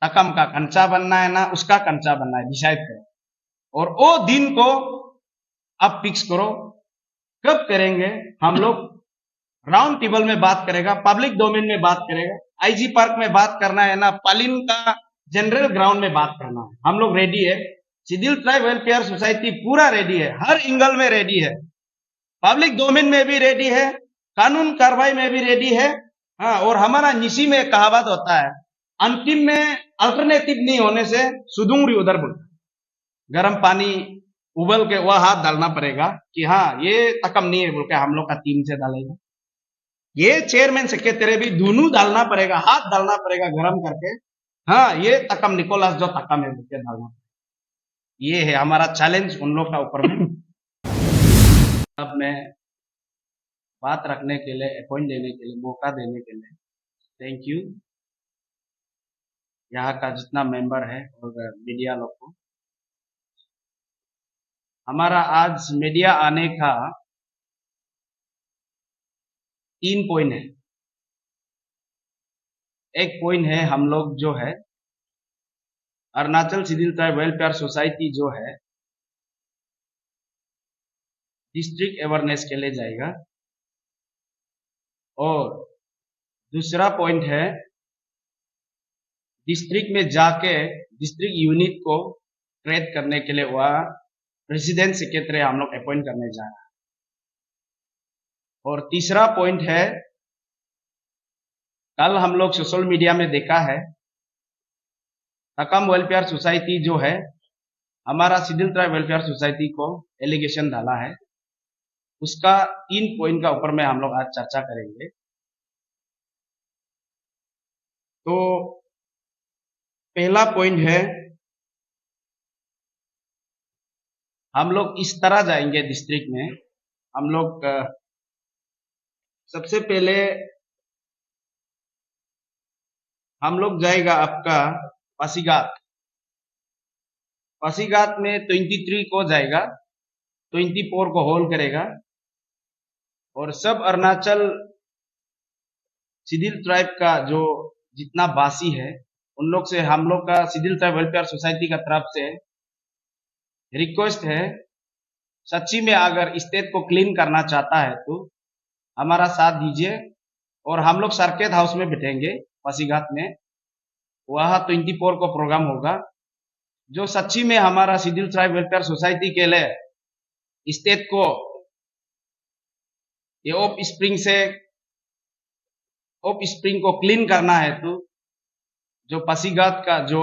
तकम का कंचा बनना है ना उसका कंचा बनना है, डिसाइड करो। और वो दिन को अब फिक्स करो, कब करेंगे हम लोग। राउंड टेबल में बात करेगा, पब्लिक डोमेन में बात करेगा, आईजी पार्क में बात करना है ना, पालिन का जनरल ग्राउंड में बात करना है। हम लोग रेडी है, सिडिल ट्राइब वेलफेयर सोसाइटी पूरा रेडी है, हर एंगल में रेडी है, पब्लिक डोमेन में भी रेडी है, कानून कार्रवाई में भी रेडी है। हाँ, और हमारा निशी में एक कहावत होता है, अंतिम में अल्टरनेटिव नहीं होने से सुदूंगरी उधर बोलता है। गर्म पानी उबल के वह हाथ डालना पड़ेगा कि हाँ ये तकम नहीं है बोल के हम लोग का टीम से डालेगा। ये चेयरमैन सेक्रेटरी भी दोनों डालना पड़ेगा, हाथ डालना पड़ेगा गरम करके। हाँ, ये तकम निकोलस जो तकम है बोल के डालना पड़ेगा। ये है हमारा चैलेंज उन लोग का ऊपर में। अब मैं बात रखने के लिए, अपॉइंट देने के लिए, मौका देने के लिए थैंक यू यहाँ का जितना मेंबर है और मीडिया लोग को। हमारा आज मीडिया आने का 3 पॉइंट है। एक पॉइंट है, हम लोग जो है अरुणाचल सिडिल ट्राइब वेलफेयर सोसाइटी जो है डिस्ट्रिक्ट अवेयरनेस के लिए जाएगा। और दूसरा पॉइंट है, डिस्ट्रिक्ट में जाके डिस्ट्रिक्ट यूनिट को क्रिएट करने के लिए वह प्रेसिडेंट सेक्रेटरी हम लोग अपॉइंट करने जा रहे हैं। और तीसरा पॉइंट है, कल हम लोग सोशल मीडिया में देखा है, तकम वेलफेयर सोसाइटी जो है हमारा सिडिल ट्राइब वेलफेयर सोसाइटी को एलिगेशन डाला है। उसका 3 पॉइंट का ऊपर में हम लोग आज चर्चा करेंगे। तो पहला पॉइंट है, हम लोग इस तरह जाएंगे डिस्ट्रिक्ट में। हम लोग सबसे पहले हम लोग जाएगा आपका पासीघाट। पासीघाट में 23 को जाएगा, 24 को होल्ड करेगा। और सब अरुणाचल सिडिल ट्राइब का जो जितना बासी है उन लोग से हम लोग का सिडिल ट्राइब वेलफेयर सोसाइटी का तरफ से रिक्वेस्ट है, सच्ची में अगर स्टेट को क्लीन करना चाहता है तो हमारा साथ दीजिए। और हम लोग सर्किट हाउस में बैठेंगे पासीघाट में, वहाँ 24 को प्रोग्राम होगा। जो सच्ची में हमारा सिडिल ट्राइब वेलफेयर सोसाइटी के लिए स्टेट को ये ऑफ स्प्रिंग को क्लीन करना है तो जो पासीघाट का जो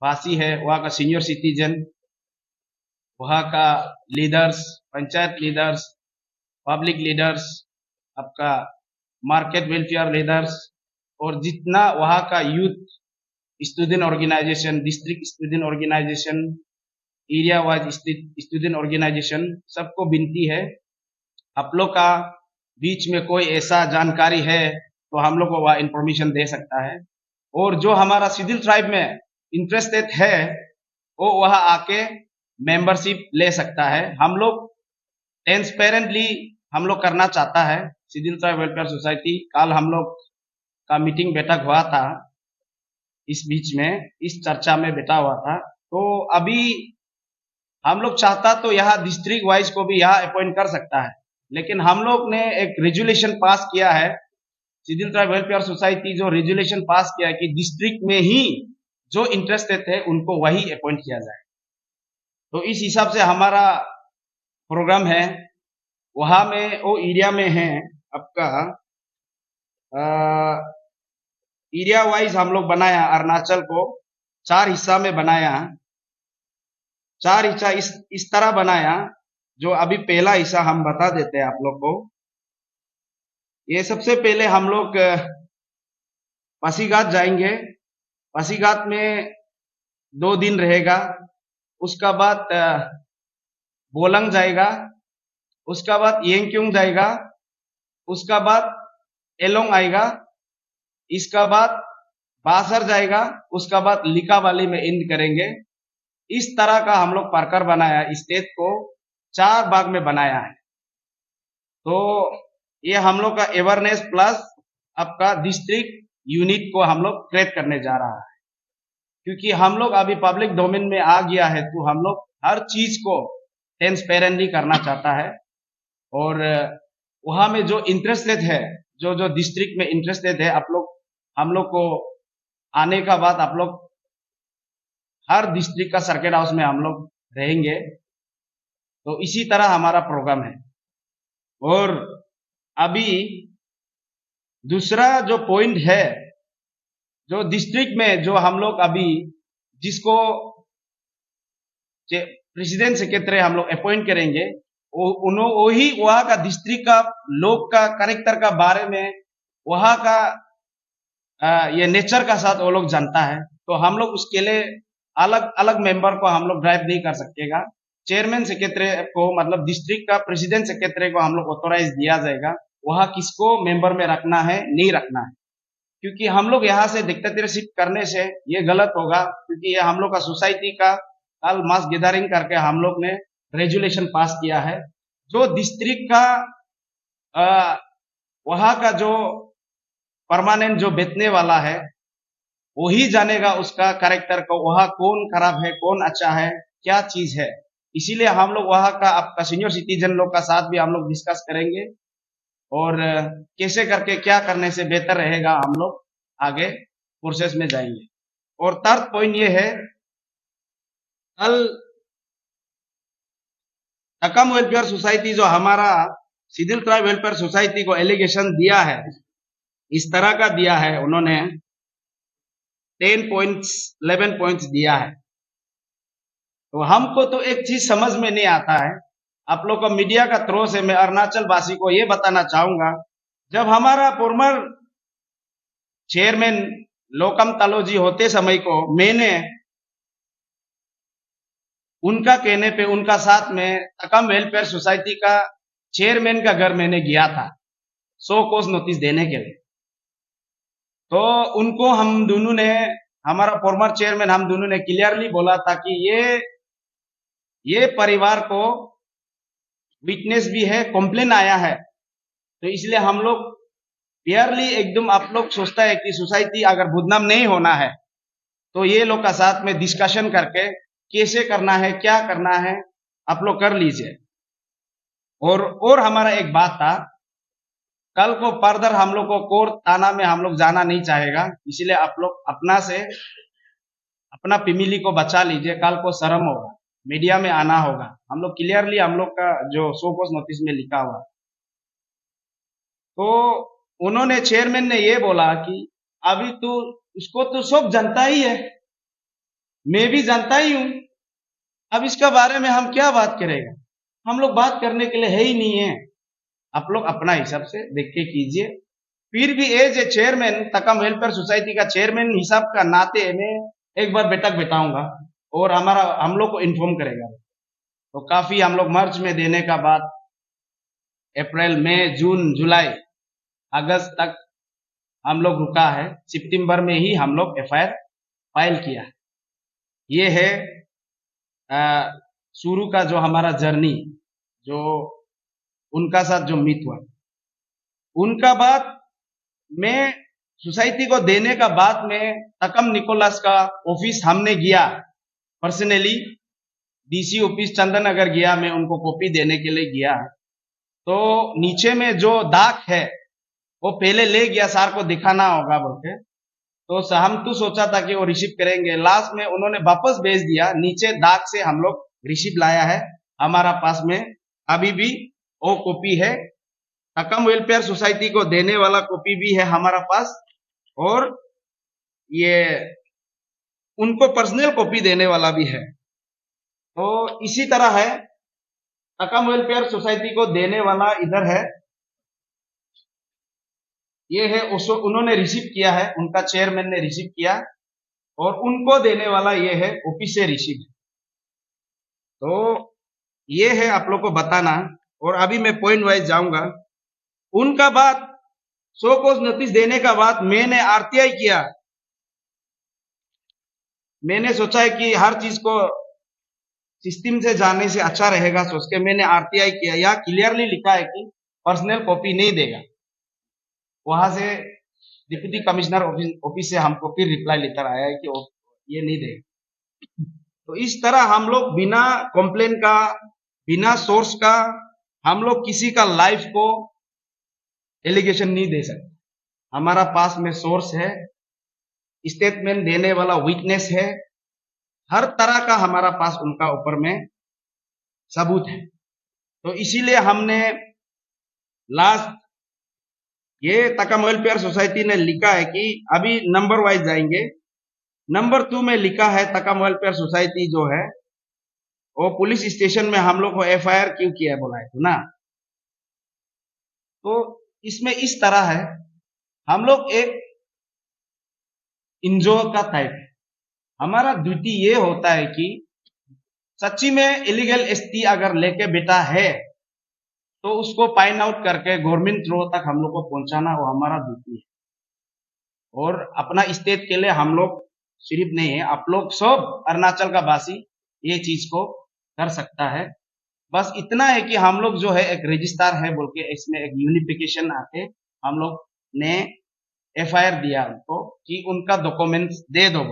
वासी है, वहाँ का सीनियर सिटीजन, वहाँ का leaders, panchayat leaders, public leaders, आपका मार्केट वेलफेयर लीडर्स और जितना वहाँ का youth student organisation, district student organisation, area wise student organisation, सबको विनती है, आप लोग का बीच में कोई ऐसा जानकारी है तो हम लोग को वह इंफॉर्मेशन दे सकता है। और जो हमारा सिडिल ट्राइब में इंटरेस्टेड है वो वहाँ आके मेंबरशिप ले सकता है। हम लोग ट्रांसपेरेंटली हम लोग करना चाहता है सिडिल ट्राइब वेलफेयर सोसाइटी। कल हम लोग का मीटिंग बैठक हुआ था, इस बीच में इस चर्चा में बैठा हुआ था। तो अभी हम लोग चाहता तो यहाँ डिस्ट्रिक्ट वाइज को भी यहाँ अपॉइंट कर सकता है, लेकिन हम लोग ने एक रेजुलेशन पास किया है, सिडिल ट्राइब वेलफेयर सोसाइटी जो रेजुलेशन पास किया है कि डिस्ट्रिक्ट में ही जो इंटरेस्टेड है उनको वही अपॉइंट किया जाए। तो इस हिसाब से हमारा प्रोग्राम है। वहां में वो एरिया में है आपका एरिया वाइज हम लोग बनाया, अरुणाचल को 4 हिस्सा में बनाया। 4 हिस्सा इस तरह बनाया। जो अभी पहला हिस्सा हम बता देते हैं आप लोग को। ये सबसे पहले हम लोग पासीघाट जाएंगे। पासीघाट में 2 दिन रहेगा। उसका बाद बोलंग जाएगा, उसका बाद येंगक्योंग जाएगा, उसका बाद एलोंग आएगा, इसका बाद बासर जाएगा, उसका बाद लिकावाली में एंड करेंगे। इस तरह का हम लोग पार्कर बनाया, स्टेट को 4 भाग में बनाया है। तो ये हम लोग का अवेयरनेस प्लस आपका डिस्ट्रिक्ट यूनिट को हम लोग क्रिएट करने जा रहा है। क्योंकि हम लोग अभी पब्लिक डोमेन में आ गया है, तो हम लोग हर चीज को ट्रांसपेरेंटली करना चाहता है। और वहां में जो इंटरेस्टेड है, जो जो डिस्ट्रिक्ट में इंटरेस्टेड है, आप लोग हम लोग को आने का बाद आप लोग हर डिस्ट्रिक्ट का सर्किट हाउस में हम लोग रहेंगे। तो इसी तरह हमारा प्रोग्राम है। और अभी दूसरा जो पॉइंट है, जो डिस्ट्रिक्ट में जो हम लोग अभी जिसको प्रेसिडेंट सेक्रेटरी हम लोग अपॉइंट करेंगे, वही वहां का डिस्ट्रिक्ट का लोग का कैरेक्टर का बारे में, वहां का ये नेचर का साथ वो लोग जानता है। तो हम लोग उसके लिए अलग अलग मेंबर को हम लोग ड्राइव नहीं कर सकेगा। चेयरमैन सेक्रेटरी को, मतलब डिस्ट्रिक्ट का प्रेसिडेंट सेक्रेटरी को हम लोग ऑथोराइज दिया जाएगा वहां किसको मेंबर में रखना है, नहीं रखना है। क्योंकि हम लोग यहाँ से डिक्टेटरशिप करने से ये गलत होगा, क्योंकि ये हम लोग का सोसाइटी का कल मास गैदरिंग करके हम लोग ने रेजुलेशन पास किया है। जो डिस्ट्रिक्ट का वहां का जो परमानेंट जो बेचने वाला है, वही जानेगा उसका कैरेक्टर को, वहां कौन खराब है, कौन अच्छा है, क्या चीज है। इसीलिए हम लोग वहां का आपका सीनियर सिटीजन लोग का साथ भी हम लोग डिस्कस करेंगे, और कैसे करके क्या करने से बेहतर रहेगा, हम लोग आगे प्रोसेस में जाएंगे। और थर्ड पॉइंट ये है, कल तकम वेलफेयर सोसाइटी जो हमारा सिडिल ट्राइब वेलफेयर सोसाइटी को एलिगेशन दिया है, इस तरह का दिया है, उन्होंने 10 पॉइंट्स 11 पॉइंट्स दिया है। तो हमको तो एक चीज समझ में नहीं आता है, आप लोग को मीडिया का थ्रू से मैं अरुणाचल वासी को ये बताना चाहूंगा, जब हमारा फॉर्मर चेयरमैन लोकम तालोजी होते समय को मैंने उनका कहने पे उनका साथ में तकम वेलफेयर सोसाइटी का चेयरमैन का घर मैंने गया था 100 कोस नोटिस देने के लिए। तो उनको हम दोनों ने, हमारा फॉर्मर चेयरमैन हम दोनों ने क्लियरली बोला था कि ये परिवार को विटनेस भी है, कंप्लेन आया है। तो इसलिए हम लोग क्लियरली एकदम, आप लोग सोचता है कि सोसाइटी अगर बदनाम नहीं होना है, तो ये लोग का साथ में डिस्कशन करके कैसे करना है, क्या करना है, आप लोग कर लीजिए। और हमारा एक बात था, कल को फर्दर हम लोग को कोर्ट थाना में हम लोग जाना नहीं चाहेगा, इसलिए आप लोग अपना से अपना फैमिली को बचा लीजिए। कल को शर्म होगा, मीडिया में आना होगा। हम लोग क्लियरली हम लोग का जो 100 कोस नोटिस में लिखा हुआ। तो उन्होंने, चेयरमैन ने ये बोला कि अभी तो उसको तो सब जानता ही है, मैं भी जानता ही हूं, अब इसका बारे में हम क्या बात करेगा, हम लोग बात करने के लिए है ही नहीं है, आप लोग अपना हिसाब से देख के कीजिए। फिर भी as a chairman, Takam welfare society का चेयरमैन हिसाब का नाते मैं एक बार बैठक बैठाऊंगा और हम लोग को इन्फॉर्म करेगा। तो काफी हम लोग मार्च में देने का बाद अप्रैल, मई, जून, जुलाई, अगस्त तक हम लोग रुका है। सितंबर में ही हम लोग एफआईआर फाइल किया। ये है शुरू का जो हमारा जर्नी, जो उनका साथ जो मीट हुआ। उनका बाद में सोसाइटी को देने का बाद में तकम निकोलस का ऑफिस हमने गया, पर्सनली डीसी ऑफिस चंदननगर गया, मैं उनको कॉपी देने के लिए गया। तो नीचे में जो दाग है वो पहले ले गया, सर को दिखाना होगा बोल के। तो हम तो सोचा था कि वो रिसीव करेंगे, लास्ट में उन्होंने वापस भेज दिया। नीचे दाग से हम लोग रिसीव लाया है, हमारा पास में अभी भी वो कॉपी है। तकम वेलफेयर सोसाइटी को देने वाला कॉपी भी है हमारा पास, और ये उनको पर्सनल कॉपी देने वाला भी है। तो इसी तरह है, तकम वेलफेयर सोसाइटी को देने वाला इधर है, ये है, उसको उन्होंने रिसीव किया है, उनका चेयरमैन ने रिसीव किया, और उनको देने वाला ये है, ऑफिस से रिसीव। तो ये है आप लोग को बताना। और अभी मैं पॉइंट वाइज जाऊंगा। उनका बाद 100 कोस नोटिस देने का बाद मैंने आरटीआई किया। मैंने सोचा है कि हर चीज को सिस्टम से जाने से अच्छा रहेगा, सोच के मैंने आरटीआई किया। यहाँ क्लियरली लिखा है कि पर्सनल कॉपी नहीं देगा। वहां से डिप्टी कमिश्नर ऑफिस से हमको फिर रिप्लाई लेटर आया है कि ये नहीं देगा। तो इस तरह हम लोग बिना कंप्लेन का, बिना सोर्स का हम लोग किसी का लाइफ को एलिगेशन नहीं दे सकते। हमारा पास में सोर्स है, स्टेटमेंट देने वाला विटनेस है, हर तरह का हमारा पास उनका ऊपर में सबूत है। तो इसीलिए हमने लास्ट ये तकम वेलफेयर सोसाइटी ने लिखा है कि अभी नंबर वाइज जाएंगे। नंबर 2 में लिखा है तकम वेलफेयर सोसाइटी जो है वो पुलिस स्टेशन में हम लोग को एफआईआर क्यों किया बोला है ना। तो इसमें इस तरह है, हम लोग एक इंजो का टाइप है। हमारा ड्यूटी ये होता है कि सच्ची में इलीगल एसटी अगर लेके बेटा है तो उसको फाइंड आउट करके गवर्नमेंट थ्रू तक हम लोग को पहुंचाना वो हमारा ड्यूटी है। और अपना स्टेट के लिए हम लोग सिर्फ नहीं है, आप लोग सब अरुणाचल का वासी ये चीज को कर सकता है। बस इतना है कि हम लोग जो है एक रजिस्ट्रार है बोल के इसमें एक यूनिफिकेशन आके हम लोग ने एफआईआर दिया उनको कि उनका डॉक्यूमेंट्स दे दो,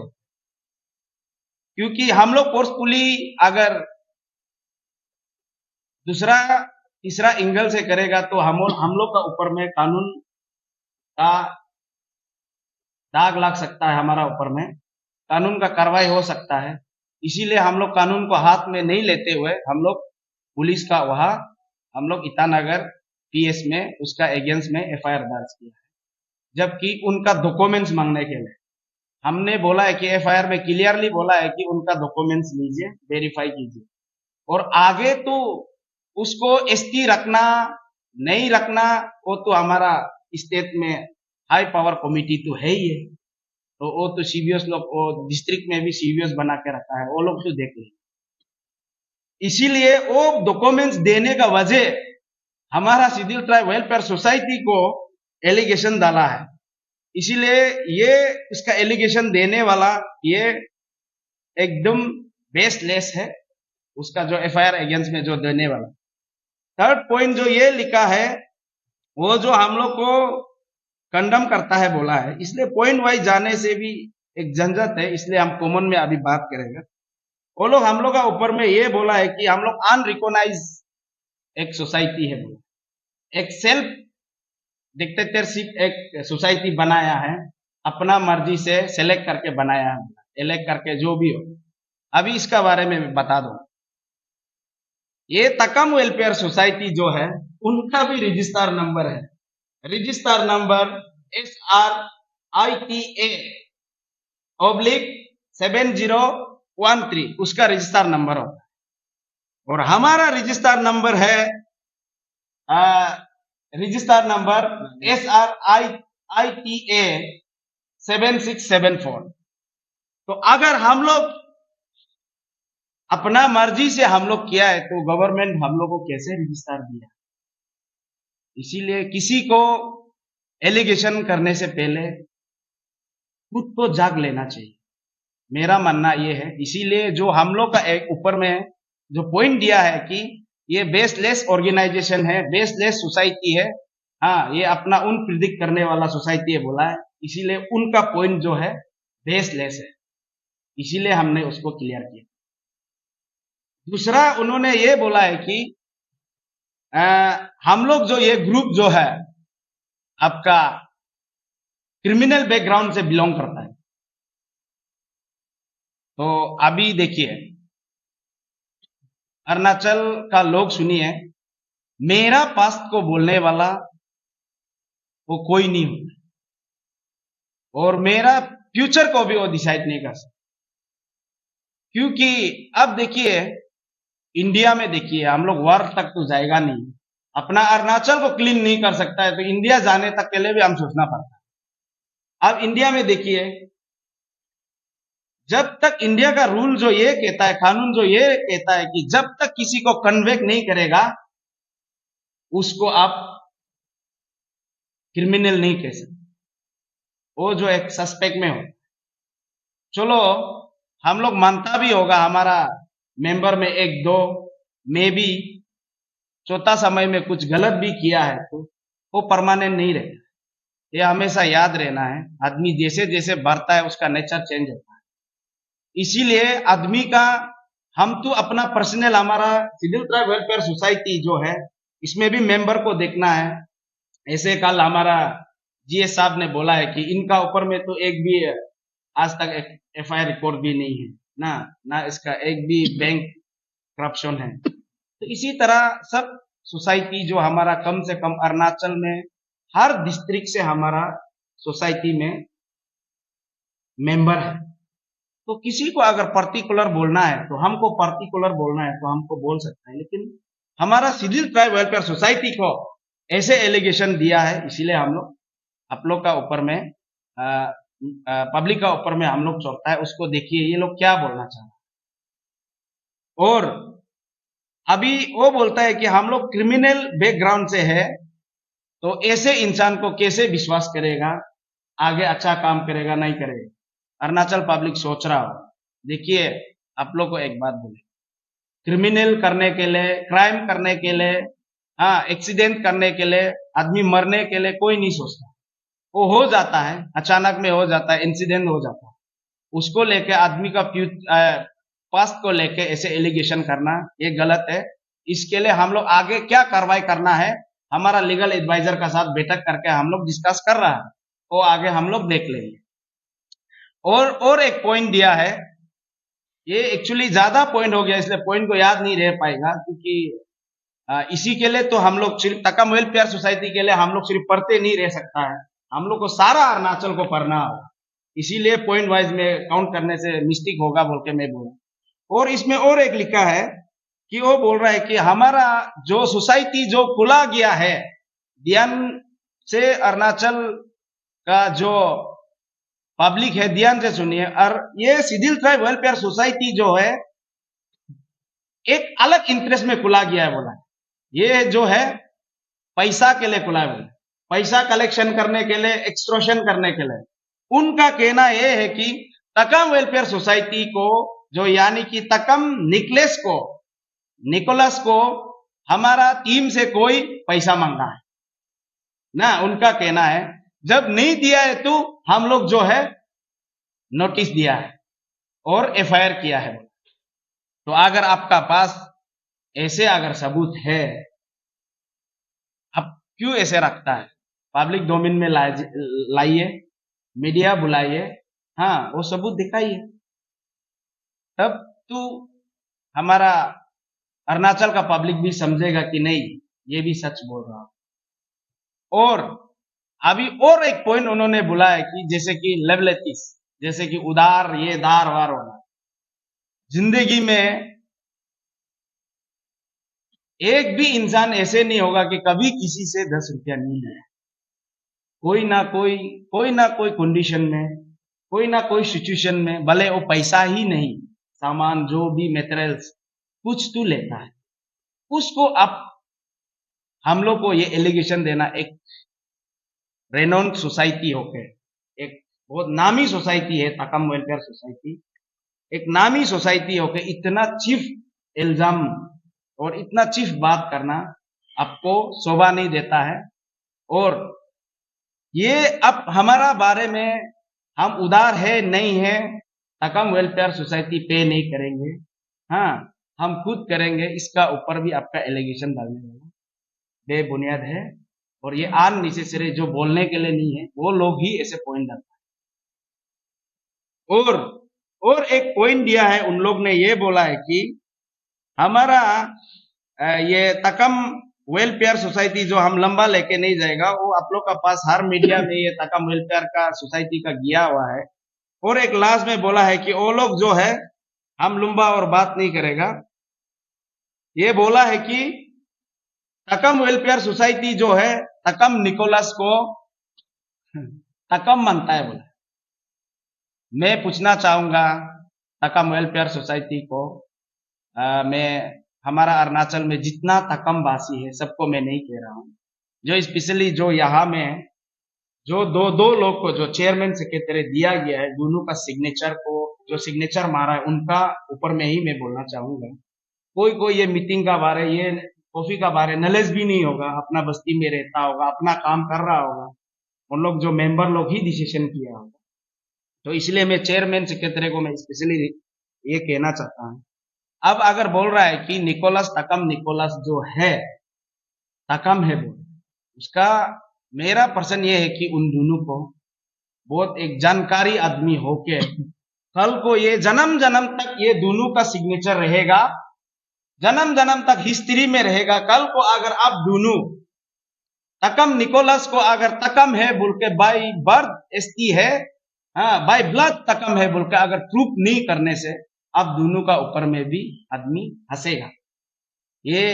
क्योंकि हम लोग फोर्सफुली अगर दूसरा तीसरा एंगल से करेगा तो हम लोग का ऊपर में कानून का दाग लग सकता है, हमारा ऊपर में कानून का कार्रवाई हो सकता है। इसीलिए हम लोग कानून को हाथ में नहीं लेते हुए हम लोग पुलिस का वहां हम लोग ईटानगर पीएस में उसका अगेंस्ट में एफआईआर दर्ज किया है, जबकि उनका डॉक्यूमेंट्स मांगने के लिए हमने बोला है कि एफआईआर में क्लियरली बोला है कि उनका डॉक्यूमेंट्स लीजिए, वेरीफाई कीजिए। और आगे तो उसको एसटी रखना नहीं रखना वो तो हमारा स्टेट में हाई पावर कमिटी तो है ही है, तो वो तो सीबीएस लोग वो डिस्ट्रिक्ट में भी सीबीएस बना के रखा है, वो लोग तो देख लेंगे। इसीलिए वो डॉक्यूमेंट्स देने का वजह हमारा शेड्यूल ट्राइब वेलफेयर सोसाइटी को एलिगेशन डाला है। इसीलिए ये इसका एलिगेशन देने वाला ये एकदम बेसलेस है, उसका जो एफआईआर अगेंस्ट में जो देने वाला। थर्ड पॉइंट जो ये लिखा है वो जो हम लोग को कंडम करता है बोला है, इसलिए पॉइंट वाइज जाने से भी एक झंझट है, इसलिए हम कॉमन में अभी बात करेंगे। वो लोग हम लोग का ऊपर में ये बोला है कि हम लोग अनरिकॉग्नाइज एक सोसाइटी है, एक सेल्फ डिक्टेटरशिप एक सोसाइटी बनाया है, अपना मर्जी से सेलेक्ट करके बनाया है, इलेक्ट करके जो भी हो। अभी इसका बारे में बता दो, ये तकम वेलफेयर सोसाइटी जो है उनका भी रजिस्टर नंबर है, रजिस्टर नंबर SRITA/7013 उसका रजिस्टर नंबर होता है। और हमारा रजिस्टर नंबर है रजिस्टर नंबर SRITA/7674। तो अगर हम लोग अपना मर्जी से हम लोग किया है तो गवर्नमेंट हम लोग को कैसे रजिस्टर दिया। इसीलिए किसी को एलिगेशन करने से पहले खुद तो जाग लेना चाहिए, मेरा मानना ये है। इसीलिए जो हम लोग का एक ऊपर में जो पॉइंट दिया है कि ये बेसलेस ऑर्गेनाइजेशन है, बेसलेस सोसाइटी है, हाँ ये अपना उन प्रिडिक्ट करने वाला सोसाइटी है बोला है, इसीलिए उनका पॉइंट जो है बेसलेस है, इसीलिए हमने उसको क्लियर किया। दूसरा उन्होंने ये बोला है कि हम लोग जो ये ग्रुप जो है आपका क्रिमिनल बैकग्राउंड से बिलोंग करता है। तो अभी देखिए अरुणाचल का लोग सुनिए, मेरा पास्ट को बोलने वाला वो कोई नहीं होता और मेरा फ्यूचर को भी वो डिसाइड नहीं कर सकता। क्योंकि अब देखिए इंडिया में देखिए हम लोग वर्ल्ड तक तो जाएगा नहीं, अपना अरुणाचल को क्लीन नहीं कर सकता है तो इंडिया जाने तक के लिए भी हम सोचना पड़ता है। अब इंडिया में देखिए जब तक इंडिया का रूल जो ये कहता है, कानून जो ये कहता है कि जब तक किसी को कन्वेक्ट नहीं करेगा उसको आप क्रिमिनल नहीं कह सकते, वो जो एक सस्पेक्ट में हो। चलो हम लोग मानता भी होगा हमारा मेंबर में एक दो में भी चौथा समय में कुछ गलत भी किया है तो वो परमानेंट नहीं रहता, ये हमेशा याद रहना है। आदमी जैसे जैसे बढ़ता है उसका नेचर चेंज होता है। इसीलिए आदमी का हम तो अपना पर्सनल हमारा सिविल ट्राइब वेलफेयर सोसाइटी जो है इसमें भी मेंबर को देखना है। ऐसे कल हमारा जीएस साहब ने बोला है कि इनका ऊपर में तो एक भी आज तक एफआईआर रिकॉर्ड भी नहीं है ना, ना इसका एक भी बैंक करप्शन है। तो इसी तरह सब सोसाइटी जो हमारा कम से कम अरुणाचल में हर डिस्ट्रिक्ट से हमारा सोसाइटी में मेंबर है। तो किसी को अगर पर्टिकुलर बोलना है तो हमको पर्टिकुलर बोलना है तो हमको बोल सकते हैं, लेकिन हमारा सिविल ट्राइब वेलफेयर सोसाइटी को ऐसे एलिगेशन दिया है, इसीलिए हम लोग आप लोग का ऊपर में पब्लिक का ऊपर में हम लोग चौथा है, उसको देखिए ये लोग क्या बोलना चाह रहे हैं। और अभी वो बोलता है कि हम लोग क्रिमिनल बैकग्राउंड से है, तो ऐसे इंसान को कैसे विश्वास करेगा, आगे अच्छा काम करेगा नहीं करेगा। अरुणाचल पब्लिक सोच रहा हो, देखिए आप लोग को एक बात बोले, क्रिमिनल करने के लिए, क्राइम करने के लिए, हाँ एक्सीडेंट करने के लिए, आदमी मरने के लिए कोई नहीं सोचता। वो हो जाता है, अचानक में हो जाता है, इंसिडेंट हो जाता है, उसको लेके आदमी का पास्ट को लेके ऐसे एलिगेशन करना ये गलत है। इसके लिए हम लोग आगे क्या कार्रवाई करना है, हमारा लीगल एडवाइजर का साथ बैठक करके हम लोग डिस्कस कर रहा है, वो आगे हम लोग देख लेंगे। और एक पॉइंट दिया है, ये एक्चुअली ज्यादा पॉइंट हो गया इसलिए पॉइंट को याद नहीं रह पाएगा, क्योंकि इसी के लिए तो हम लोग सिर्फ तकम वेलफेयर सोसाइटी के लिए हम लोग सिर्फ पढ़ते नहीं रह सकता है, हम लोग को सारा अरुणाचल को पढ़ना होगा, इसीलिए पॉइंट वाइज में काउंट करने से मिस्टेक होगा बोल के मैं बोला। और इसमें और एक लिखा है कि वो बोल रहा है कि हमारा जो सोसाइटी जो खुला गया है ध्यान से, अरुणाचल का जो पब्लिक है ध्यान से सुनिए, और ये सिविल ट्राइब वेलफेयर सोसाइटी जो है एक अलग इंटरेस्ट में खुला गया है बोला, ये जो है पैसा के लिए खुला है बोला, पैसा कलेक्शन करने के लिए, एक्सट्रॉशन करने के लिए। उनका कहना यह है कि तकम वेलफेयर सोसाइटी को जो यानी कि तकम निकोलस को हमारा टीम से कोई पैसा मांगा है ना, उनका कहना है जब नहीं दिया है तो हम लोग जो है नोटिस दिया है और एफआईआर किया है। तो अगर आपका पास ऐसे अगर सबूत है, आप क्यों ऐसे रखता है, पब्लिक डोमेन में लाइए, मीडिया बुलाइए, हाँ वो सबूत दिखाइए, तब तो हमारा अरुणाचल का पब्लिक भी समझेगा कि नहीं ये भी सच बोल रहा। और अभी और एक पॉइंट उन्होंने बोला है कि जैसे कि लेवलेटिस, जैसे कि उदार ये दार वार होना, जिंदगी में एक भी इंसान ऐसे नहीं होगा कि कभी किसी से 10 रुपया नहीं लिया, कोई ना कोई कंडीशन में, कोई ना कोई सिचुएशन में, भले वो पैसा ही नहीं, सामान जो भी मटेरियल्स कुछ तो लेता है, उसको अब हम लोग को ये एलिगेशन देना, एक रेनोन्ड सोसाइटी होके, एक बहुत नामी सोसाइटी है तकम वेलफेयर सोसाइटी, एक नामी सोसाइटी होके इतना चीफ इल्जाम और इतना चीफ बात करना आपको शोभा नहीं देता है। और ये अब हमारा बारे में हम उदार है नहीं है, तकम वेलफेयर सोसाइटी पे नहीं करेंगे, हाँ हम खुद करेंगे, इसका ऊपर भी आपका एलिगेशन डालने वाला बेबुनियाद है। और ये अननेसेसरी जो बोलने के लिए नहीं है, वो लोग ही ऐसे पॉइंट डालते हैं। और एक पॉइंट दिया है, उन लोग ने ये बोला है कि हमारा ये तकम वेलफेयर सोसाइटी जो हम लंबा लेके नहीं जाएगा, वो आप लोग का पास हर मीडिया में ये तकम वेलफेयर का सोसाइटी का गया हुआ है। और एक लास्ट में बोला है कि वो लोग जो है हम लंबा और बात नहीं करेगा, ये बोला है कि तकम वेलफेयर सोसाइटी जो है तकम निकोलस को तकम मानता है बोला। मैं पूछना चाहूंगा तकम वेलफेयर सोसाइटी को, मैं हमारा अरुणाचल में जितना तकम वासी है सबको मैं नहीं कह रहा हूं, जो स्पेशली जो यहाँ में जो दो लोग को जो चेयरमैन सेक्रेटरी दिया गया है, दोनों का सिग्नेचर को जो सिग्नेचर मारा है उनका ऊपर में ही मैं बोलना चाहूंगा। कोई ये मीटिंग का बारे, ये कॉफी का बारे नॉलेज भी नहीं होगा, अपना बस्ती में रहता होगा, अपना काम कर रहा होगा, उन लोग जो मेंबर लोग ही डिसीजन किया होगा। तो इसलिए मैं चेयरमैन सेक्रेटरी को मैं स्पेशली ये कहना चाहता हूँ। अब अगर बोल रहा है कि निकोलस तकम निकोलस जो है तकम है बोल, उसका मेरा पर्सन ये है कि उन दोनों को बहुत एक जानकारी आदमी होके कल को ये जन्म जन्म तक ये दोनों का सिग्नेचर रहेगा, जन्म जन्म तक हिस्ट्री में रहेगा। कल को अगर आप दोनों तकम निकोलस को अगर तकम है बोल के बाई बर्थ एसटी है, हाँ बाई ब्लड तकम है बोल के अगर प्रूफ नहीं करने से आप दोनों का ऊपर में भी आदमी हंसेगा। ये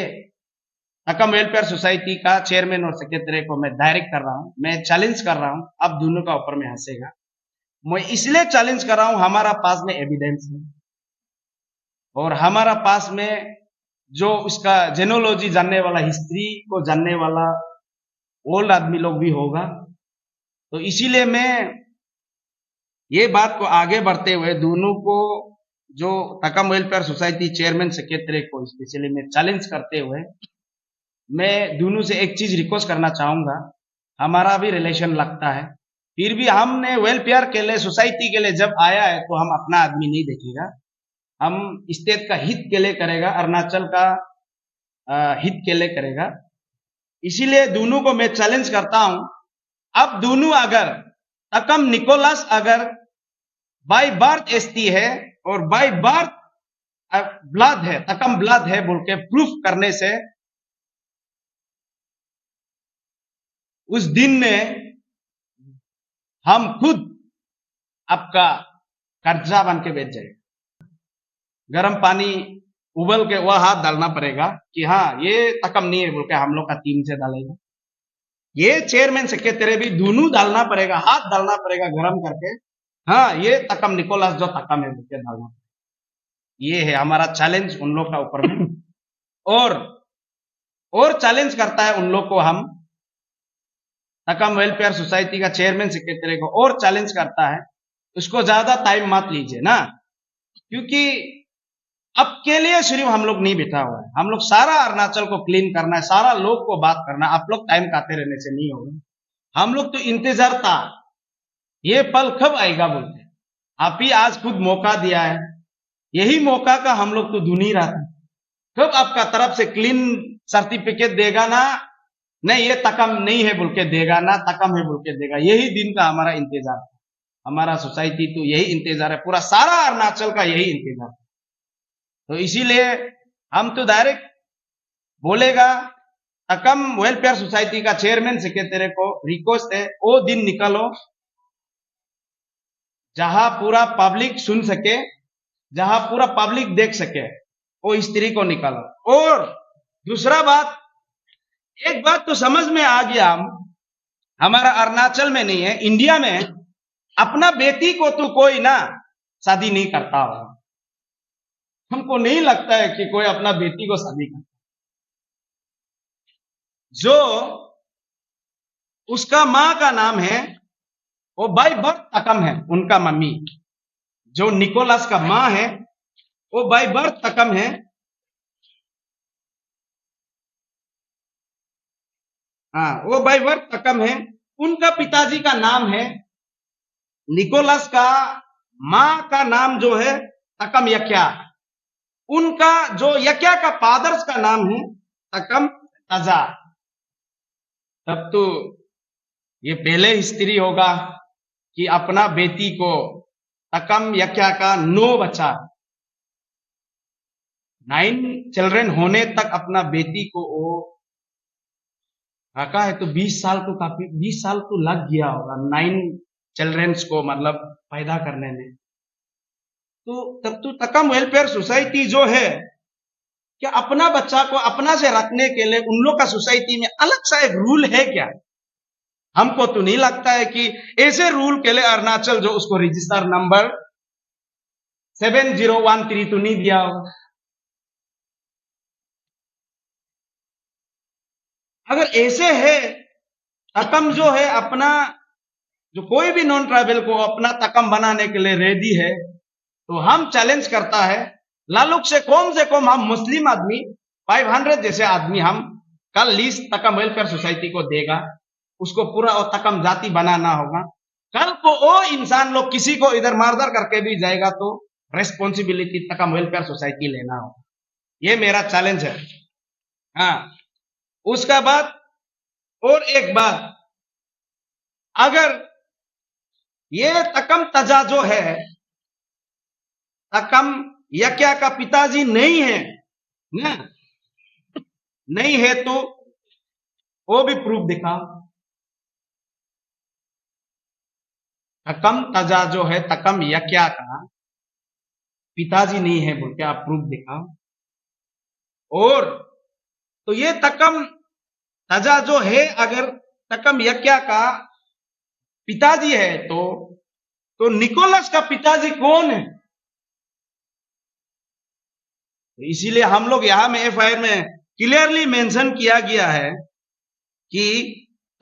तकम वेलफेयर सोसाइटी का चेयरमैन और सेक्रेटरी को मैं डायरेक्ट कर रहा हूं, मैं चैलेंज कर रहा हूं, आप दोनों का ऊपर में हंसेगा। मैं इसलिए चैलेंज कर रहा हूं, हमारा पास में एविडेंस है और हमारा पास में जो उसका जेनोलॉजी जानने वाला, हिस्ट्री को जानने वाला ओल्ड आदमी लोग भी होगा। तो इसीलिए मैं ये बात को आगे बढ़ते हुए दोनों को, जो तकम वेलफेयर सोसाइटी चेयरमैन सेक्रेटरी को स्पेशली मैं चैलेंज करते हुए मैं दोनों से एक चीज रिक्वेस्ट करना चाहूंगा। हमारा भी रिलेशन लगता है, फिर भी हमने वेलफेयर के लिए, सोसाइटी के लिए जब आया है तो हम अपना आदमी नहीं देखेगा, हम स्टेट का हित के लिए करेगा, अरुणाचल का हित के लिए करेगा। इसीलिए दोनों को मैं चैलेंज करता हूं, अब दोनों अगर तकम निकोलस अगर बाय बर्थ एसटी है और बाय बर्थ ब्लड है, तकम ब्लड है बोल के प्रूफ करने से उस दिन में हम खुद आपका कर्जा बन के बैठ जाएगा। गर्म पानी उबल के वह हाथ डालना पड़ेगा कि हाँ ये तकम नहीं है बोल के हम लोग का टीम से डालेगा। ये चेयरमैन सेक्रेटरी भी दोनों डालना पड़ेगा, हाथ डालना पड़ेगा गरम करके, हाँ ये तकम निकोलस जो तकम है बोल के डालना। ये है हमारा चैलेंज उन लोग का ऊपर में। और चैलेंज करता है उन लोग को हम, तकम वेलफेयर सोसाइटी का चेयरमैन सेक्रेटरी को और चैलेंज करता है, उसको ज्यादा टाइम मत लीजिए ना, क्योंकि अब के लिए सिर्फ हम लोग नहीं बैठा हुआ है, हम लोग सारा अरुणाचल को क्लीन करना है, सारा लोग को बात करना है। आप लोग टाइम खाते रहने से नहीं होगा। हम लोग तो इंतजार था ये पल कब आएगा बोलते, आप ही आज खुद मौका दिया है, यही मौका का हम लोग तो ढूंढ ही रहा था, कब आपका तरफ से क्लीन सर्टिफिकेट देगा ना, नहीं ये तकम नहीं है बोल के देगा ना, तकम है बोल के देगा। यही दिन का हमारा इंतजार है, हमारा सोसाइटी तो यही इंतजार है, पूरा सारा अरुणाचल का यही इंतजार है। तो इसीलिए हम तो डायरेक्ट बोलेगा, तकम वेलफेयर सोसाइटी का चेयरमैन सेक्रेटरी को रिक्वेस्ट है, वो दिन निकालो जहां पूरा पब्लिक सुन सके, जहां पूरा पब्लिक देख सके, वो स्त्री को निकालो। और दूसरा बात, एक बात तो समझ में आ गया, हमारा अरुणाचल में नहीं है, इंडिया में अपना बेटी को तो कोई ना शादी नहीं करता होगा। हमको नहीं लगता है कि कोई अपना बेटी को शादी करता। जो उसका मां का नाम है वो बाय बर्थ तकम है, उनका मम्मी जो निकोलस का मां है वो बाय बर्थ तकम है। हाँ वो बाय बर्थ तकम है। उनका पिताजी का नाम है निकोलस, का मां का नाम जो है तकम यक्या, उनका जो यक्या का फादर्स का नाम है तकम तजा। तब तो ये पहले हिस्ट्री होगा कि अपना बेटी को तकम यक्या का 9 बच्चा, 9 चिल्ड्रन होने तक अपना बेटी को वो रखा है। तो 20 साल तो काफी, 20 साल तो लग गया होगा 9 चिल्ड्रंस को मतलब पैदा करने में। तो तब तो तकम वेलफेयर सोसाइटी जो है, क्या अपना बच्चा को अपना से रखने के लिए उन लोग का सोसाइटी में अलग सा एक रूल है क्या? हमको तो नहीं लगता है कि ऐसे रूल के लिए अरुणाचल जो उसको रजिस्टर नंबर 7013 तो नहीं दिया होगा। अगर ऐसे है, तकम जो है अपना, जो कोई भी नॉन ट्राइबल को अपना तकम बनाने के लिए रेडी है, तो हम चैलेंज करता है लालुक से कम हम मुस्लिम आदमी 500 जैसे आदमी हम कल लीस्ट तकम वेलफेयर सोसाइटी को देगा, उसको पूरा और तकम जाति बनाना होगा। कल को वो इंसान लोग किसी को इधर मारधर करके भी जाएगा तो रेस्पॉन्सिबिलिटी तकम वेलफेयर सोसाइटी लेना हो। ये मेरा चैलेंज है। हाँ, उसका बाद और एक बात, अगर ये तकम तजा जो है, तकम यज्ञ का पिताजी नहीं है ना, नहीं है तो वो भी प्रूफ दिखाओ। तकम तजा जो है, तकम यज्ञ का पिताजी नहीं है बोल के आप प्रूफ दिखाओ। और तो ये तकम तजा जो है, अगर तकम यज्ञ का पिताजी है तो निकोलस का पिताजी कौन है? इसीलिए हम लोग यहां में एफआईआर में क्लियरली मेंशन किया गया है कि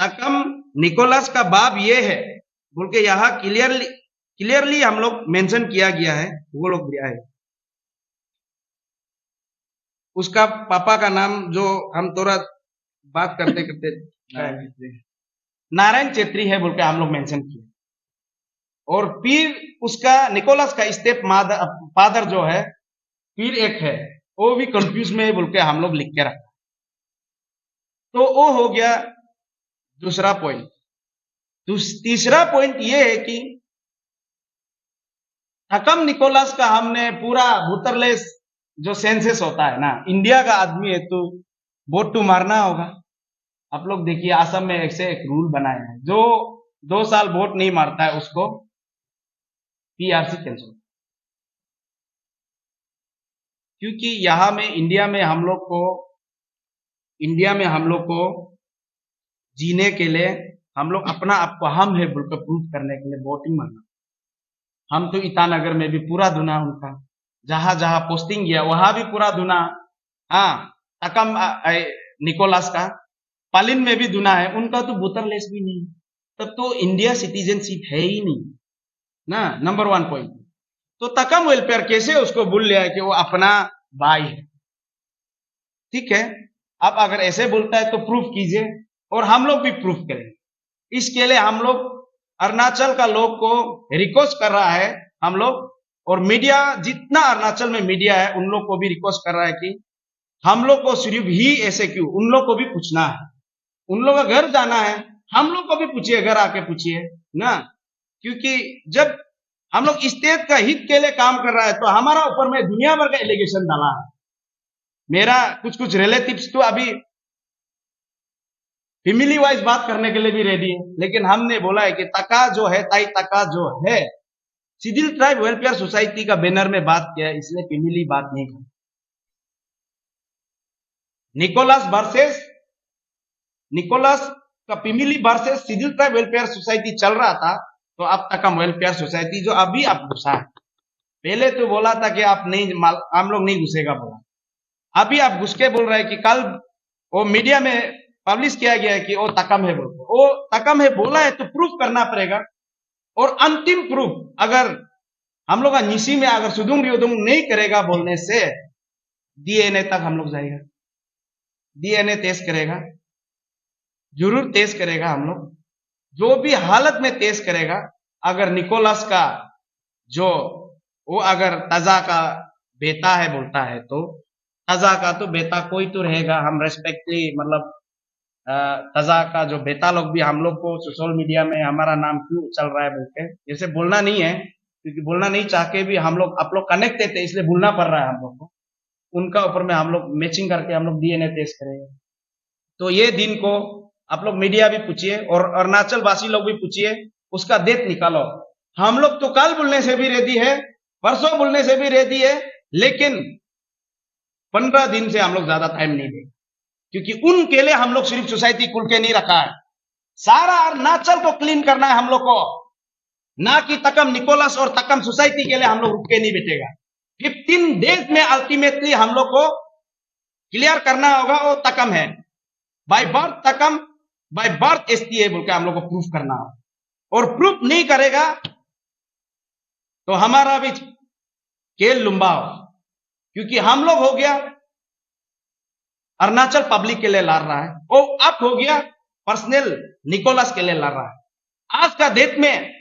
तकम निकोलस का बाप ये है बोल के यहां क्लियरली हम लोग मेंशन किया गया है। वो लोग दिया है, उसका पापा का नाम जो हम थोड़ा बात करते करते नारायण चेत्री है बोल के हम लोग मेंशन किए। और फिर उसका निकोलस का स्टेप फादर जो है फिर एक है, वो भी कंफ्यूज में बोल के हम लोग लिख के रखा। तो वो हो गया दूसरा पॉइंट। तीसरा पॉइंट ये है कि तकम निकोलस का हमने पूरा भूतरलेस जो सेंसेस होता है ना, इंडिया का आदमी है तो वोट टू मारना होगा। आप लोग देखिए असम में ऐसे एक रूल बनाया है, जो 2 साल वोट नहीं मारता है उसको पीआरसी कैंसिल। क्योंकि यहां में इंडिया में हम लोग को जीने के लिए हम लोग अपना आप को हम है बोलकर प्रूव करने के लिए वोटिंग मारना। हम तो ईटानगर में भी पूरा धुना उनका, जहां जहां पोस्टिंग किया वहां भी पूरा धुना। हाँ, तकम निकोलस का पालिन में भी धुना है, उनका तो बूतरलेस भी नहीं, तब तो इंडिया सिटीजनशिप है ही नहीं ना। Number 1 point. तो तकम वेलफेयर कैसे उसको बोल लिया है कि वो अपना भाई है? ठीक है, अब अगर ऐसे बोलता है तो प्रूफ कीजिए और हम लोग भी प्रूफ करेंगे। इसके लिए हम लोग अरुणाचल का लोग को रिक्वेस्ट कर रहा है हम लोग, और मीडिया जितना अरुणाचल में मीडिया है उन लोग को भी रिक्वेस्ट कर रहा है कि हम लोग को सिर्फ ही ऐसे क्यों, उन लोग को भी पूछना है, उन लोग का घर जाना है, हम लोग को भी पूछिए, घर आके पूछिए ना। क्योंकि जब हम लोग स्टेट का हित के लिए काम कर रहा है तो हमारा ऊपर में दुनिया भर का एलिगेशन डाला है। मेरा कुछ रिलेटिव्स तो अभी फैमिली वाइज बात करने के लिए भी रेडी है, लेकिन हमने बोला है कि तका जो है, ताई तका जो है, सिडिल ट्राइब वेलफेयर सोसाइटी का बैनर में बात किया है, इसलिए फैमिली बात नहीं कर। निकोलस का फैमिली वर्सेस सिडिल ट्राइब वेलफेयर सोसाइटी चल रहा था, तो अब तक हम वेलफेयर सोसाइटी जो अभी आप घुसा है, पहले तो बोला था कि आप नहीं, हम लोग नहीं घुसेगा बोला, अभी आप घुस के बोल रहे हैं कि कल वो मीडिया में पब्लिश किया गया है कि वो तकम है बोलते, वो तकम है बोला है तो प्रूफ करना पड़ेगा। और अंतिम प्रूफ अगर हम लोग का निशी में अगर सुदुंग रियोदुंग नहीं करेगा बोलने से, डीएनए तक हम लोग जाएगा, डीएनए टेस्ट करेगा, जरूर टेस्ट करेगा हम लोग, जो भी हालत में टेस्ट करेगा। अगर निकोलस का जो वो अगर तजा का बेटा है बोलता है तो तजा का तो बेटा कोई तो रहेगा, हम रेस्पेक्टली मतलब तजा का जो बेटा लोग भी हम लोग को सोशल मीडिया में हमारा नाम क्यों चल रहा है बोलते, जैसे बोलना नहीं है, क्योंकि बोलना नहीं चाह के भी हम लोग आप लोग कनेक्टेड थे इसलिए बोलना पड़ रहा है हम लोग को। उनका ऊपर में हम लोग मैचिंग करके हम लोग डीएनए टेस्ट करेंगे। तो ये दिन को आप लोग मीडिया भी पूछिए और अरुणाचल वासी लोग भी पूछिए, उसका डेट निकालो। हम लोग तो कल बोलने से भी रेडी है, परसों बोलने से भी रेडी है, लेकिन 15 दिन से हम लोग ज्यादा टाइम नहीं देंगे, क्योंकि उनके लिए हम लोग सिर्फ सोसाइटी खुल के नहीं रखा है, सारा अरुणाचल को क्लीन करना है हम लोग को, ना कि तकम निकोलस और तकम सोसाइटी के लिए हम लोग रुक के नहीं बैठेगा। 15 डेज में अल्टीमेटली हम लोग को क्लियर करना होगा वो तकम है, by birth Takam, by birth ST है बोल के हम लोग को प्रूफ करना होगा। और प्रूफ नहीं करेगा तो हमारा भी खेल लंबा हो, क्योंकि हम लोग हो गया अरुणाचल पब्लिक के लिए लड़ रहा है, वो अब हो गया पर्सनल निकोलस के लिए लड़ रहा है। आज का डेट में।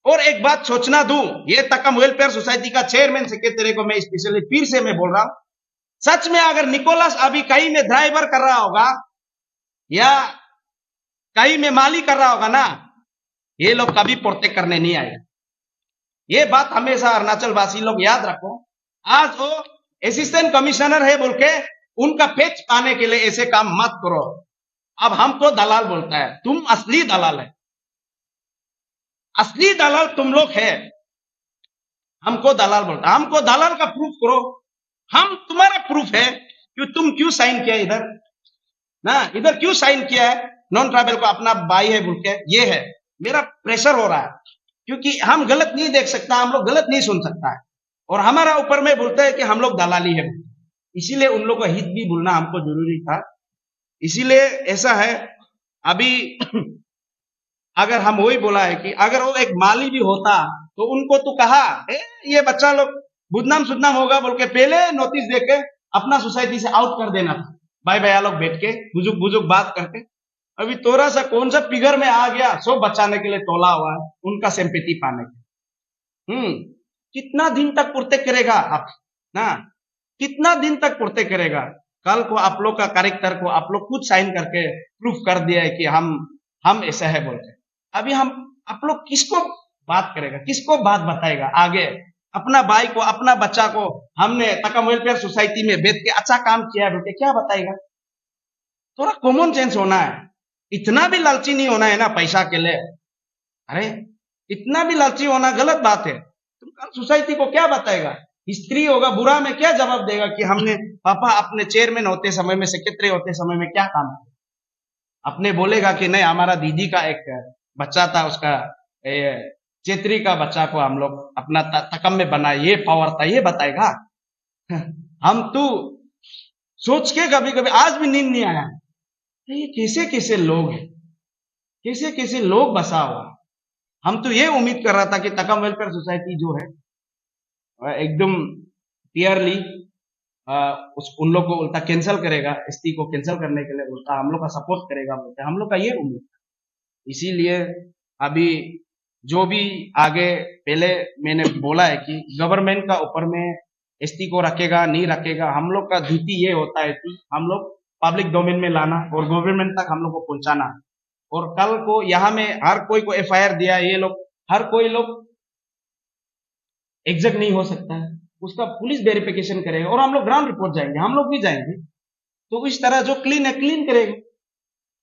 और एक बात सोचना दूं, ये तकम वेलफेयर सोसाइटी का चेयरमैन सेक्रेटरी को मैं स्पेशली फिर से मैं बोल रहा हूं, सच में अगर निकोलस अभी कहीं में ड्राइवर कर रहा होगा या कहीं में माली कर रहा होगा ना, ये लोग कभी प्रोटेक्ट करने नहीं आएगा। ये बात हमेशा अरुणाचल वासी लोग याद रखो। आज वो असिस्टेंट कमिश्नर है बोल के उनका पेच पाने के लिए ऐसे काम मत करो। अब हमको दलाल बोलता है, तुम असली दलाल है, असली दलाल तुम लोग है। हमको दलाल बोलता है, हमको दलाल का प्रूफ करो। हम तुम्हारा प्रूफ है कि तुम क्यों साइन किया इधर ना, इधर क्यों साइन किया है नॉन ट्राइबल को अपना भाई है बोल के। ये है मेरा प्रेशर हो रहा है, क्योंकि हम गलत नहीं देख सकता, हम लोग गलत नहीं सुन सकता है, और हमारा ऊपर में बोलता है कि हम लोग दलाली है। इसीलिए उन लोगों का हित भी बोलना हमको जरूरी था। इसीलिए ऐसा है अभी अगर हम वही बोला है कि अगर वो एक माली भी होता तो उनको तो कहा ये बच्चा लोग बुदनाम सुदनाम होगा बोल के पहले नोटिस देके अपना सोसाइटी से आउट कर देना था। भाई भैया लोग बैठ के बुजुर्ग बुजुर्ग बात करके। अभी थोड़ा सा कौन सा फिगर में आ गया, सब बचाने के लिए तोला हुआ है उनका सिंपैथी पाने के। कितना दिन तक पुरते करेगा आप ना, कितना दिन तक पुरते करेगा। कल को आप लोग का कैरेक्टर को आप लोग खुद साइन करके प्रूफ कर दिया है कि हम ऐसा है बोलते। अभी हम आप लोग किसको बात करेगा, किसको बात बताएगा आगे। अपना भाई को अपना बच्चा को हमने तकम वेलफेयर सोसाइटी में बैठ के अच्छा काम किया बोल के क्या बताएगा। थोड़ा कॉमन सेंस होना है, इतना भी लालची नहीं होना है ना पैसा के लिए। अरे इतना भी लालची होना गलत बात है। तुम कल सोसाइटी को क्या बताएगा, स्त्री होगा बुरा में क्या जवाब देगा कि हमने पापा अपने चेयरमैन होते समय में सेक्रेटरी होते समय में क्या काम किया। अपने बोलेगा कि नहीं हमारा दीदी का एक बच्चा था, उसका चेत्री का बच्चा को हम लोग अपना तकम में बनाए, ये पावर था, ये बताएगा। हम तो सोच के कभी कभी आज भी नींद नहीं आया, ये कैसे कैसे लोग हैं, कैसे कैसे लोग बसा हुआ। हम तो ये उम्मीद कर रहा था कि तकम वेलफेयर सोसाइटी जो है एकदम क्लियरली उन लोग को उल्टा कैंसिल करेगा, एसटी को कैंसिल करने के लिए उल्टा हम लोग का सपोर्ट करेगा बोलते, हम लोग का ये उम्मीद था। इसीलिए अभी जो भी आगे पहले मैंने बोला है कि गवर्नमेंट का ऊपर में एसटी को रखेगा नहीं रखेगा, हम लोग का ड्यूटी ये होता है कि हम लोग पब्लिक डोमेन में लाना और गवर्नमेंट तक हम लोग को पहुंचाना। और कल को यहाँ में हर कोई को एफआईआर दिया, ये लोग हर कोई लोग एग्जैक्ट नहीं हो सकता है, उसका पुलिस वेरिफिकेशन करेगा और हम लोग ग्राउंड रिपोर्ट जाएंगे, हम लोग भी जाएंगे। तो इस तरह जो क्लीन है क्लीन करेगा,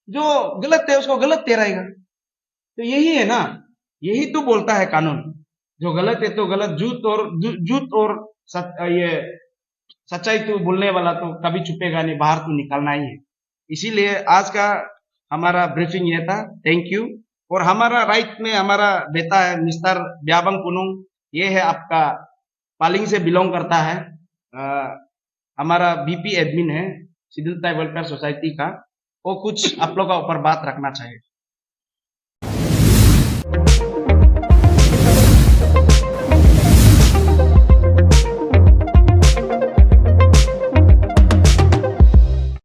जो गलत है उसको गलत ठहराएगा। तो यही है ना, यही तो बोलता है कानून, जो गलत है तो गलत, झूठ और ये सच्चाई तो बोलने वाला तो कभी छुपेगा नहीं, बाहर तो निकलना ही है। इसीलिए आज का हमारा ब्रीफिंग ये था। Thank you. और हमारा राइट में हमारा बेटा है मिस्टर ब्याबंग पुनुंग, ये है आपका पालिंग से बिलोंग करता है, हमारा बीपी एडमिन है शिडिल ट्राइब वेलफेयर सोसाइटी का। वो कुछ आप लोग का ऊपर बात रखना चाहिए।